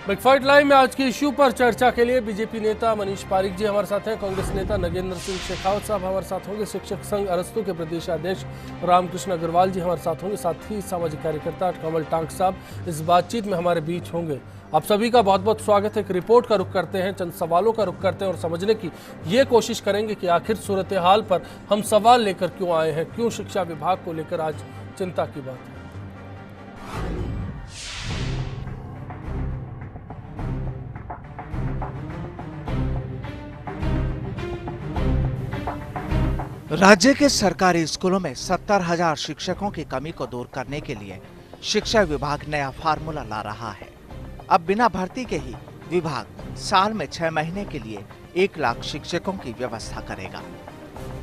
बिगफाइट live में आज के इश्यू पर चर्चा के लिए बीजेपी नेता मनीष पारिक जी हमारे साथ हैं, कांग्रेस नेता नगेंद्र सिंह शेखावत साहब हमारे साथ होंगे, शिक्षक संघ अरस्तु के प्रदेशाध्यक्ष रामकृष्ण अग्रवाल जी हमारे साथ होंगे, साथ ही सामाजिक कार्यकर्ता कमल टांक साहब इस बातचीत में हमारे बीच होंगे। आप सभी का बहुत बहुत स्वागत है। एक रिपोर्ट का रुख करते हैं, चंद सवालों का रुख करते हैं और समझने की ये कोशिश करेंगे कि आखिर सूरत हाल पर हम सवाल लेकर क्यों आए हैं, क्यों शिक्षा विभाग को लेकर आज चिंता की बात है। राज्य के सरकारी स्कूलों में 70,000 शिक्षकों की कमी को दूर करने के लिए शिक्षा विभाग नया फार्मूला ला रहा है। अब बिना भर्ती के ही विभाग साल में 6 महीने के लिए 1 लाख शिक्षकों की व्यवस्था करेगा।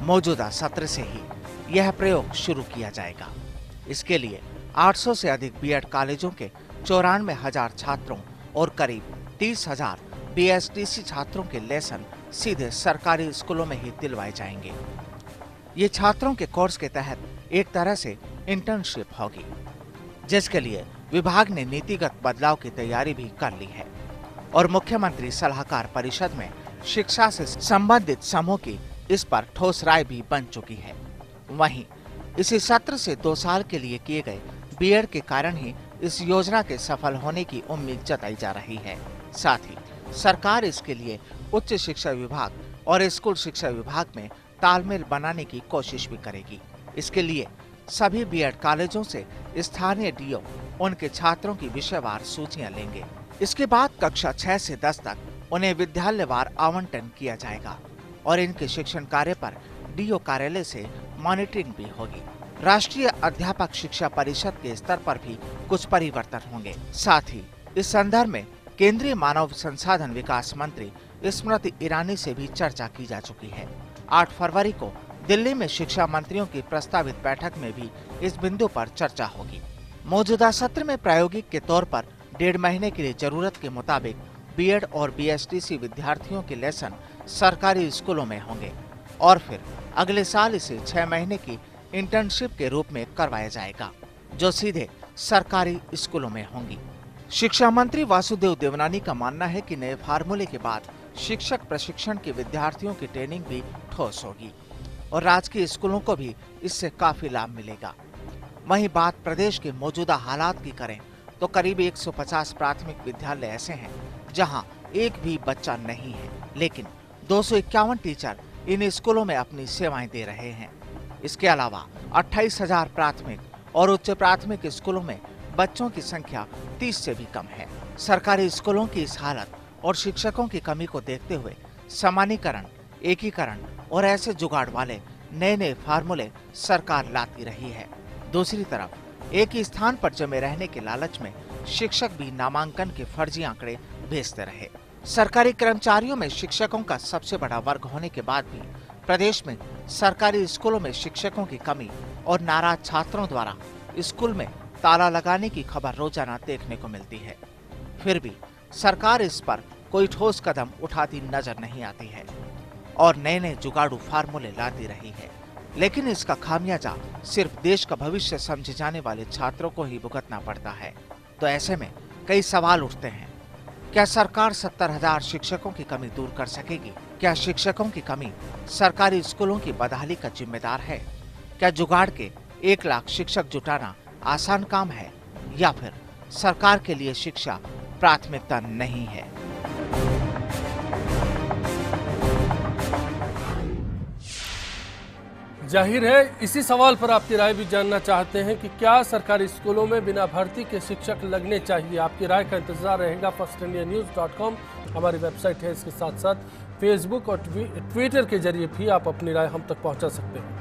मौजूदा सत्र से ही यह प्रयोग शुरू किया जाएगा। इसके लिए 800 से अधिक बीएड कॉलेजों के 94,000 छात्रों और करीब 30,000 बीएसटीसी छात्रों के लेसन सीधे सरकारी स्कूलों में ही दिलवाए जाएंगे। ये छात्रों के कोर्स के तहत एक तरह से इंटर्नशिप होगी, जिसके लिए विभाग ने नीतिगत बदलाव की तैयारी भी कर ली है और मुख्यमंत्री सलाहकार परिषद में शिक्षा से संबंधित समूह की इस पर ठोस राय भी बन चुकी है। वहीं इसी सत्र से 2 साल के लिए किए गए बीएड के कारण ही इस योजना के सफल होने की उम्मीद जताई जा रही है। साथ ही सरकार इसके लिए उच्च शिक्षा विभाग और स्कूल शिक्षा विभाग में तालमेल बनाने की कोशिश भी करेगी। इसके लिए सभी बीएड कॉलेजों से स्थानीय डीओ उनके छात्रों की विषयवार सूचियां लेंगे। इसके बाद कक्षा 6 से 10 तक उन्हें विद्यालयवार आवंटन किया जाएगा और इनके शिक्षण कार्य पर डीओ कार्यालय से मॉनिटरिंग भी होगी। राष्ट्रीय अध्यापक शिक्षा परिषद के स्तर पर भी कुछ परिवर्तन होंगे। साथ ही इस संदर्भ में केंद्रीय मानव संसाधन विकास मंत्री स्मृति ईरानी से भी चर्चा की जा चुकी है। 8 फरवरी को दिल्ली में शिक्षा मंत्रियों की प्रस्तावित बैठक में भी इस बिंदु पर चर्चा होगी। मौजूदा सत्र में प्रायोगिक के तौर पर 1.5 महीने के लिए जरूरत के मुताबिक बीएड और बीएसटीसी विद्यार्थियों के लेसन सरकारी स्कूलों में होंगे और फिर अगले साल इसे 6 महीने की इंटर्नशिप के रूप में करवाया जाएगा, जो सीधे सरकारी स्कूलों में होंगी। शिक्षा मंत्री वासुदेव देवनानी का मानना है कि नए फार्मूले के बाद शिक्षक प्रशिक्षण के विद्यार्थियों की ट्रेनिंग भी ठोस होगी और राजकीय स्कूलों को भी इससे काफी लाभ मिलेगा। वहीं बात प्रदेश के मौजूदा हालात की करें तो करीब 150 प्राथमिक विद्यालय ऐसे हैं जहां एक भी बच्चा नहीं है, लेकिन 251 टीचर इन स्कूलों में अपनी सेवाएं दे रहे हैं। इसके अलावा 28,000 प्राथमिक और उच्च प्राथमिक स्कूलों में बच्चों की संख्या 30 से भी कम है। सरकारी स्कूलों की इस हालत और शिक्षकों की कमी को देखते हुए समानीकरण, एकीकरण और ऐसे जुगाड़ वाले नए नए फार्मूले सरकार लाती रही है। दूसरी तरफ एक ही स्थान पर जमे रहने के लालच में शिक्षक भी नामांकन के फर्जी आंकड़े भेजते रहे। सरकारी कर्मचारियों में शिक्षकों का सबसे बड़ा वर्ग होने के बाद भी प्रदेश में सरकारी स्कूलों में शिक्षकों की कमी और नाराज छात्रों द्वारा स्कूल में ताला लगाने की खबर रोजाना देखने को मिलती है। फिर भी सरकार इस पर कोई ठोस कदम उठाती नजर नहीं आती है और नए नए जुगाड़ू फार्मूले लाती रही है, लेकिन इसका खामियाजा सिर्फ देश का भविष्य समझे जाने वाले छात्रों को ही भुगतना पड़ता है। तो ऐसे में कई सवाल उठते हैं। क्या सरकार 70,000 शिक्षकों की कमी दूर कर सकेगी? क्या शिक्षकों की कमी सरकारी स्कूलों की बदहाली का जिम्मेदार है? क्या जुगाड़ के 1 लाख शिक्षक जुटाना आसान काम है या फिर सरकार के लिए शिक्षा प्राथमिकता नहीं है? जाहिर है इसी सवाल पर आपकी राय भी जानना चाहते हैं कि क्या सरकारी स्कूलों में बिना भर्ती के शिक्षक लगने चाहिए। आपकी राय का इंतजार रहेगा। firstindianews.com हमारी वेबसाइट है। इसके साथ साथ फेसबुक और ट्विटर के जरिए भी आप अपनी राय हम तक पहुंचा सकते हैं।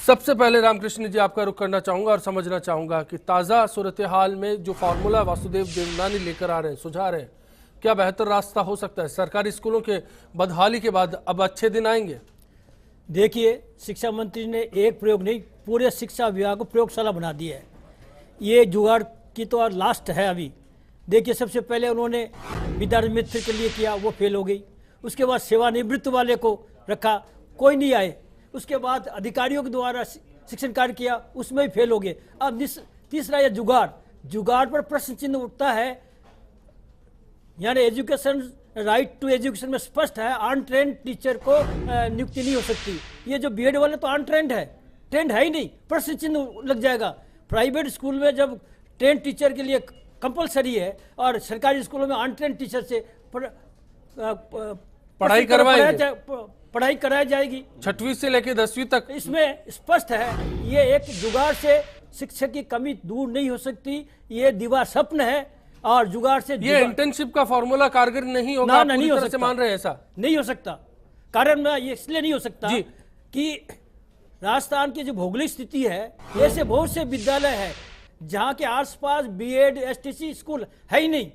सबसे पहले रामकृष्ण जी आपका रुख करना चाहूंगा और समझना चाहूंगा कि ताज़ा सूरत हाल में जो फार्मूला वासुदेव देवनानी लेकर आ रहे हैं, सुझा रहे हैं, क्या बेहतर रास्ता हो सकता है? सरकारी स्कूलों के बदहाली के बाद अब अच्छे दिन आएंगे? देखिए, शिक्षा मंत्री ने एक प्रयोग नहीं, पूरे शिक्षा विभाग को प्रयोगशाला बना दिया है। ये जुगाड़ की तो लास्ट है अभी। देखिए, सबसे पहले उन्होंने विद्यार्थी मित्र के लिए किया, वो फेल हो गई। उसके बाद सेवानिवृत्त वाले को रखा, कोई नहीं आए। उसके बाद अधिकारियों के द्वारा शिक्षण कार्य किया, उसमें भी फेल हो गए। अब तीसरा यह जुगाड़ जुगाड़ पर प्रश्न चिन्ह उठता है। यानी एजुकेशन, राइट टू एजुकेशन में स्पष्ट है अनट्रेंड टीचर को नियुक्ति नहीं हो सकती। ये जो बीएड वाले तो अनट्रेंड है, ट्रेंड है ही नहीं, प्रश्न चिन्ह लग जाएगा। प्राइवेट स्कूल में जब ट्रेंड टीचर के लिए कंपलसरी है और सरकारी स्कूलों में अनट्रेंड टीचर से पढ़ाई कराई जाएगी 6वीं से लेकर 10वीं तक। इसमें स्पष्ट है ये एक जुगाड़ से शिक्षक की कमी दूर नहीं हो सकती, ये दीवार स्वप्न है। और जुगाड़ से ये इंटर्नशिप का फॉर्मूला कारगर नहीं होगा, नहीं हो सकता, मान रहे हैं ऐसा नहीं हो सकता। कारण में ये इसलिए नहीं हो सकता कि राजस्थान की जो भौगोलिक स्थिति है, ऐसे बहुत से विद्यालय है जहाँ के आसपास बीएड एसटीसी स्कूल है ही नहीं।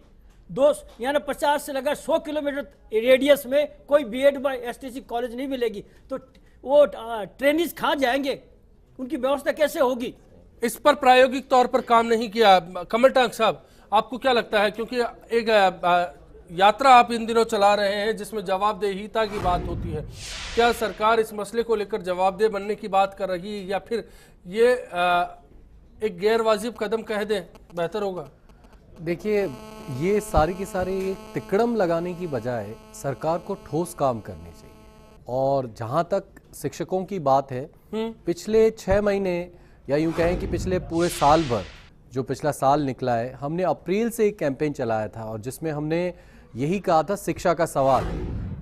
यानी 50 से लेकर 100 किलोमीटर रेडियस में कोई बीएड एसटीसी कॉलेज नहीं मिलेगी, तो वो ट्रेनिज कहाँ जाएंगे, उनकी व्यवस्था कैसे होगी? इस पर प्रायोगिक तौर पर काम नहीं किया। कमल टांक साहब, आपको क्या लगता है, क्योंकि एक यात्रा आप इन दिनों चला रहे हैं जिसमें जवाबदेहीता की बात होती है, क्या सरकार इस मसले को लेकर जवाबदेह बनने की बात कर रही है या फिर ये एक गैर वाजिब कदम कह दें बेहतर होगा? देखिए, ये सारी की सारी तिकड़म लगाने की बजाय सरकार को ठोस काम करने चाहिए। और जहां तक शिक्षकों की बात है, पिछले 6 महीने या यूं कहें कि पिछले पूरे साल भर, जो पिछला साल निकला है, हमने अप्रैल से एक कैंपेन चलाया था और जिसमें हमने यही कहा था शिक्षा का सवाल।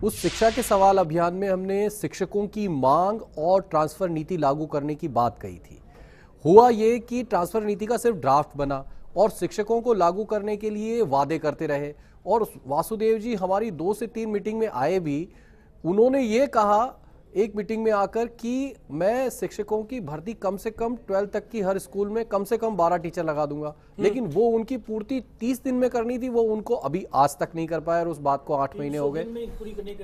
उस शिक्षा के सवाल अभियान में हमने शिक्षकों की मांग और ट्रांसफर नीति लागू करने की बात कही थी। हुआ ये कि ट्रांसफर नीति का सिर्फ ड्राफ्ट बना और शिक्षकों को लागू करने के लिए वादे करते रहे। और वासुदेव जी हमारी 2 से 3 मीटिंग में आए भी, उन्होंने ये कहा एक मीटिंग में आकर कि मैं शिक्षकों की भर्ती कम से कम 12 तक की हर स्कूल में कम से कम 12 टीचर लगा दूंगा। लेकिन वो उनकी पूर्ति 30 दिन में करनी थी, वो उनको अभी आज तक नहीं कर पाया और उस बात को 8 महीने हो गए।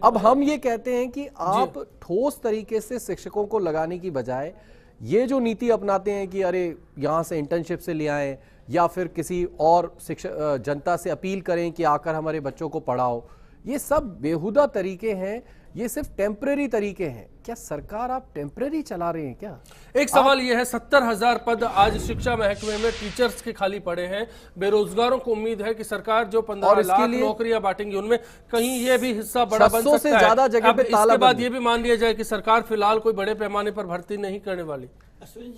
अब हम ये कहते हैं कि आप ठोस तरीके से शिक्षकों को लगाने की बजाय ये जो नीति अपनाते हैं कि अरे यहाँ से इंटर्नशिप से ले आए या फिर किसी और शिक्षक जनता से अपील करें कि आकर हमारे बच्चों को पढ़ाओ, ये सब बेहुदा तरीके हैं, ये सिर्फ टेम्परेरी तरीके हैं। क्या सरकार आप टेम्परेरी चला रहे हैं क्या? एक सवाल यह है, 70,000 पद आज शिक्षा महकमे में टीचर्स के खाली पड़े हैं। बेरोजगारों को उम्मीद है कि सरकार जो 15 लाख नौकरियां बांटेंगी उनमें कहीं ये भी हिस्सा बड़ा बन सकता है। ज्यादा जगह पे इसके बाद ये भी मान लिया जाए कि सरकार फिलहाल कोई बड़े पैमाने पर भर्ती नहीं करने वाली।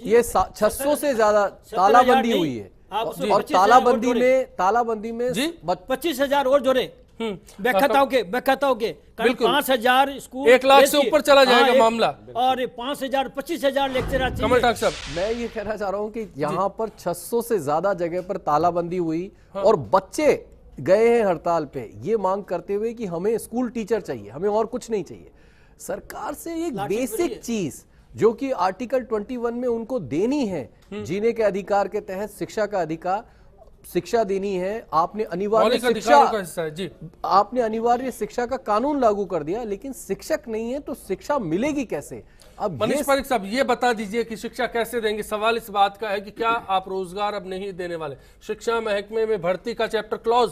ये 600 से ज्यादा तालाबंदी हुई है और तालाबंदी में 25,000 और जोड़े व्याख्याताओं के 5,000 स्कूल, 1 लाख से ऊपर चला जाएगा मामला। और 5,000 25,000 लेक्चरर चाहिए। कमल साहब, मैं ये कहना चाह रहा हूं कि यहाँ पर 600 से ज्यादा जगह पर तालाबंदी हुई और बच्चे गए हैं हड़ताल पे ये मांग करते हुए कि हमें स्कूल टीचर चाहिए, हमें और कुछ नहीं चाहिए। सरकार से एक बेसिक चीज जो कि आर्टिकल 21 में उनको देनी है, जीने के अधिकार के तहत शिक्षा का अधिकार, शिक्षा देनी है। आपने अनिवार्य शिक्षा का कानून लागू कर दिया, लेकिन शिक्षक नहीं है तो शिक्षा मिलेगी कैसे? अब मनीष पारिक साहब ये बता दीजिए कि शिक्षा कैसे देंगे। सवाल इस बात का है कि क्या आप रोजगार अब नहीं देने वाले? शिक्षा महकमे में भर्ती का चैप्टर क्लॉज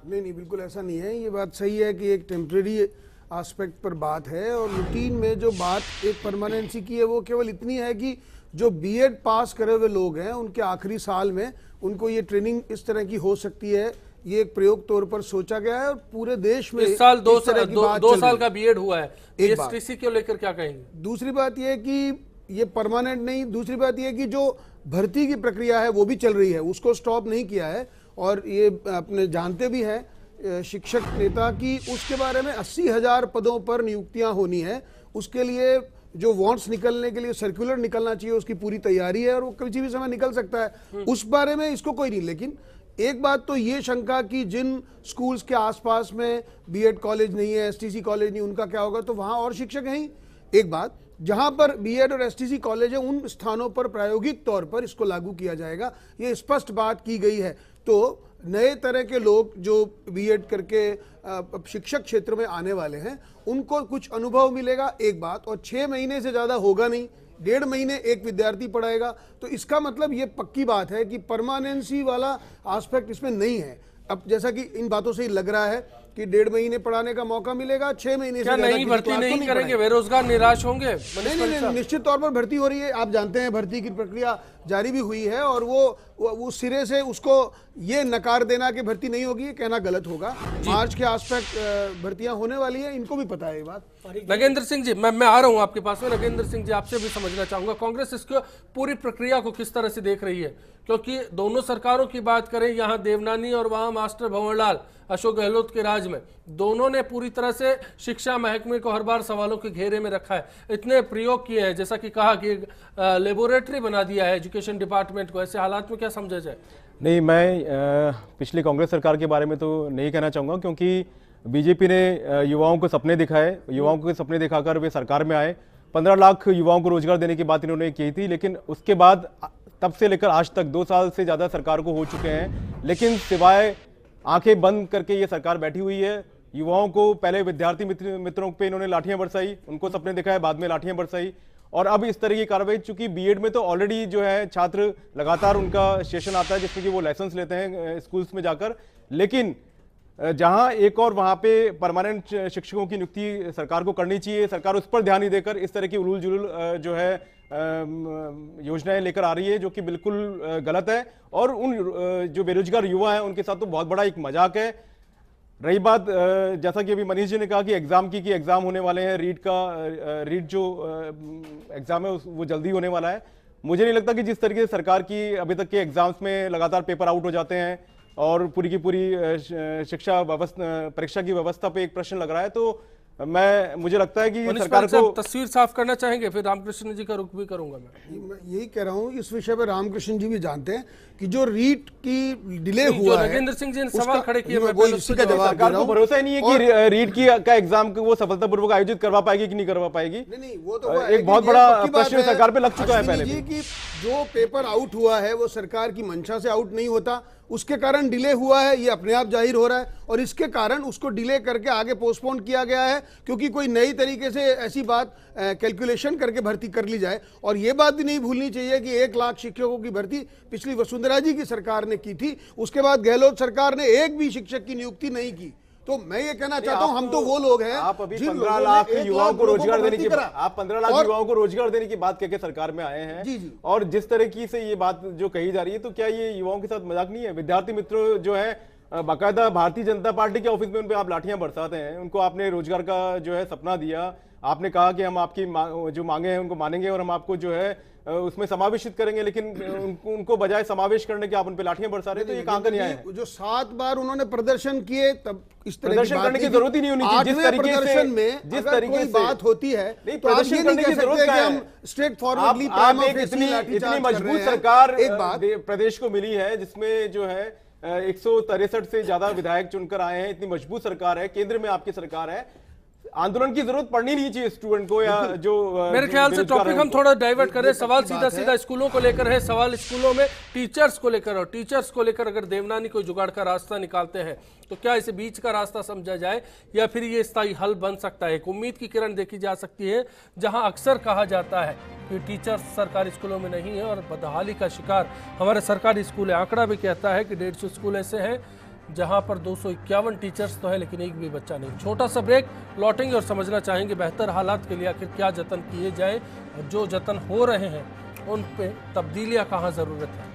नहीं, बिल्कुल ऐसा नहीं है। ये बात सही है कि एक टेम्परेरी एस्पेक्ट पर बात है और रूटीन में जो बात एक परमानेंसी की है वो केवल इतनी है कि जो बीएड पास करे हुए लोग हैं उनके आखिरी साल में उनको ये ट्रेनिंग इस तरह की हो सकती है। ये एक प्रयोग तौर पर सोचा गया है और पूरे देश में इस साल 2 साल का बीएड हुआ है। एसटीसी को लेकर क्या कहेंगे? दूसरी बात यह है कि ये परमानेंट नहीं, दूसरी बात यह है कि जो भर्ती की प्रक्रिया है वो भी चल रही है, उसको स्टॉप नहीं किया है। और ये अपने जानते भी हैं शिक्षक नेता की उसके बारे में 80,000 पदों पर नियुक्तियां होनी है। उसके लिए जो वांट्स निकलने के लिए सर्कुलर निकलना चाहिए उसकी पूरी तैयारी है और वो किसी भी समय निकल सकता है। उस बारे में इसको कोई नहीं। लेकिन एक बात तो ये शंका कि जिन स्कूल्स के आसपास में बीएड कॉलेज नहीं है, एसटीसी कॉलेज नहीं, उनका क्या होगा? तो वहां और शिक्षक हैं ही। एक बात, जहां पर बीएड और एसटीसी कॉलेज है उन स्थानों पर प्रायोगिक तौर पर इसको लागू किया जाएगा, ये स्पष्ट बात की गई है। तो नए तरह के लोग जो बीएड करके शिक्षक क्षेत्र में आने वाले हैं उनको कुछ अनुभव मिलेगा, एक बात। और 6 महीने से ज्यादा होगा नहीं, 1.5 महीने एक विद्यार्थी पढ़ाएगा। तो इसका मतलब ये पक्की बात है कि परमानेंसी वाला एस्पेक्ट इसमें नहीं है। अब जैसा कि इन बातों से ही लग रहा है कि 1.5 महीने पढ़ाने का मौका मिलेगा, 6 महीने से क्या ज्यादा नई किसी भर्ती क्लास को नहीं करेंगे, पढ़ाएंगे। बेरोजगार निराश होंगे? नहीं, निश्चित तौर पर भर्ती हो रही है। आप जानते हैं भर्ती की प्रक्रिया जारी भी हुई है और वो उस सिरे से उसको ये नकार देना कि भर्ती नहीं होगी, ये कहना गलत होगा। मार्च के आसपास भर्तियां होने वाली है, इनको भी पता है ये बात। नगेंद्र सिंह जी, मैं आ रहा हूं आपके पास में। नगेंद्र सिंह जी, आपसे भी समझना चाहूंगा कांग्रेस इसको पूरी प्रक्रिया को किस तरह से देख रही है, क्योंकि दोनों सरकारों की बात करें, यहाँ देवनानी और वहां मास्टर भंवरलाल अशोक गहलोत के राज में, दोनों ने पूरी तरह से शिक्षा महकमे को हर बार सवालों के घेरे में रखा है। इतने प्रयोग किए हैं, जैसा कि कहा कि लेबोरेटरी बना दिया है एजुकेशन डिपार्टमेंट को। ऐसे हालात में क्या समझा जाए? नहीं, मैं पिछली कांग्रेस सरकार के बारे में तो नहीं कहना चाहूँगा, क्योंकि बीजेपी ने युवाओं को सपने दिखाए, युवाओं को सपने दिखाकर वे सरकार में आए। 15 लाख युवाओं को रोजगार देने की बात इन्होंने की थी, लेकिन उसके बाद तब से लेकर आज तक 2 साल से ज़्यादा सरकार को हो चुके हैं, लेकिन सिवाय आंखें बंद करके ये सरकार बैठी हुई है। युवाओं को पहले विद्यार्थी मित्रों पे इन्होंने लाठियां बरसाई, उनको सपने दिखाए, बाद में लाठियां बरसाई, और अब इस तरह की कार्रवाई। चूंकि बीएड में तो ऑलरेडी जो है छात्र लगातार उनका सेशन आता है जिसमें कि वो लाइसेंस लेते हैं स्कूल्स में जाकर, लेकिन जहां एक और वहां पे परमानेंट शिक्षकों की नियुक्ति सरकार को करनी चाहिए, सरकार उस पर ध्यान नहीं देकर इस तरह की उलूल जुलूल जो है योजनाएं लेकर आ रही है, जो कि बिल्कुल गलत है। और उन जो बेरोजगार युवा हैं उनके साथ तो बहुत बड़ा एक मजाक है। रही बात जैसा कि अभी मनीष जी ने कहा कि एग्जाम की एग्जाम होने वाले हैं, रीट जो एग्जाम है वो जल्दी होने वाला है। मुझे नहीं लगता कि जिस तरीके से सरकार की अभी तक के एग्जाम्स में लगातार पेपर आउट हो जाते हैं और पूरी की पूरी शिक्षा व्यवस्था, परीक्षा की व्यवस्था पे एक प्रश्न लग रहा है, तो मुझे लगता है कि सरकार को तस्वीर साफ करना चाहेंगे, फिर रामकृष्ण जी का रुख भी करूंगा। मैं यही कह रहा हूँ, इस विषय पर रामकृष्ण जी भी जानते हैं कि जो रीट की डिले हुआ है, नगेंद्र सिंह जी ने सवाल खड़े किए, मैं वही उसी का जवाब दे सरकार रहा को हूं। भरोसा ही नहीं है कि रीट का एग्जाम वो सफलतापूर्वक आयोजित करवा पाएगी कि नहीं करवा पाएगी। नहीं, वो तो है एक बहुत कि बड़ा पक्की बात प्रश्न है, सरकार पे लग चुका है पहले अश्विनी भी। जी, कि जो पेपर आउट हुआ है वो सरकार की मंशा से आउट नहीं होता, उसके कारण डिले हुआ है, ये अपने आप जाहिर हो रहा है, और इसके कारण उसको डिले करके आगे पोस्टपोन किया गया है, क्योंकि कोई नई तरीके से ऐसी बात कैलकुलेशन करके भर्ती कर ली जाए। और ये बात भी नहीं भूलनी चाहिए कि 1 लाख शिक्षकों की भर्ती पिछली वसुंधरा जी की सरकार ने की थी, उसके बाद गहलोत सरकार ने एक भी शिक्षक की नियुक्ति नहीं की। तो मैं ये कहना चाहता हूं, हम तो वो लोग हैं, आप अभी जिन 15 लोगों ने लाख 1 युवाओं को रोजगार देने की, करा। आप 15 लाख युवाओं को रोजगार देने की बात कहकर सरकार में आए हैं। जी। और जिस तरह से ये बात जो कही जा रही है, तो क्या ये युवाओं के साथ मजाक नहीं है? विद्यार्थी मित्र जो है बाकायदा भारतीय जनता पार्टी के ऑफिस में उन पे आप लाठियां बरसाते हैं, उनको आपने रोजगार का जो है सपना दिया, आपने कहा कि हम आपकी जो मांगे हैं उनको मानेंगे और हम आपको जो है उसमें समावेशित करेंगे, लेकिन उनको बजाय समावेश करने के आप उन पे लाठियां बरसा रहे हैं, तो ये कहां का न्याय है? जो 7 बार उन्होंने प्रदर्शन किए, तब इस तरह प्रदर्शन करने की जरूरत ही नहीं होनी चाहिए। जिस तरीके से जिस तरीके से बात होती है, नहीं, तो आप प्रदर्शन ये करने नहीं की कह जरूरत सकते कि क्या हम है? स्ट्रेट फॉरवर्डली आप एक इतनी मजबूत सरकार एक बात प्रदेश को मिली है, जिसमें जो है 163 से ज्यादा विधायक चुनकर आए हैं, इतनी मजबूत सरकार है, केंद्र में आपकी सरकार है, आंदोलन की जरूरत पड़नी नहीं चाहिए स्टूडेंट को या जो मेरे ख्याल से टॉपिक हम थोड़ा डाइवर्ट करें। सवाल सीधा सीधा स्कूलों को लेकर है, सवाल स्कूलों में टीचर्स को लेकर, और टीचर्स को लेकर अगर देवनानी कोई जुगाड़ का रास्ता निकालते हैं तो क्या इसे बीच का रास्ता समझा जाए या फिर ये स्थायी हल बन सकता है? एक उम्मीद की किरण देखी जा सकती है, जहां अक्सर कहा जाता है कि टीचर्स सरकारी स्कूलों में नहीं है और बदहाली का शिकार हमारे सरकारी स्कूल है। आंकड़ा भी कहता है कि 150 स्कूल ऐसे हैं जहां पर 251 टीचर्स तो है लेकिन एक भी बच्चा नहीं। छोटा सा ब्रेक, लौटेंगे और समझना चाहेंगे बेहतर हालात के लिए आखिर क्या जतन किए जाएं और जो जतन हो रहे हैं उन पे तब्दीलियां कहां जरूरत है।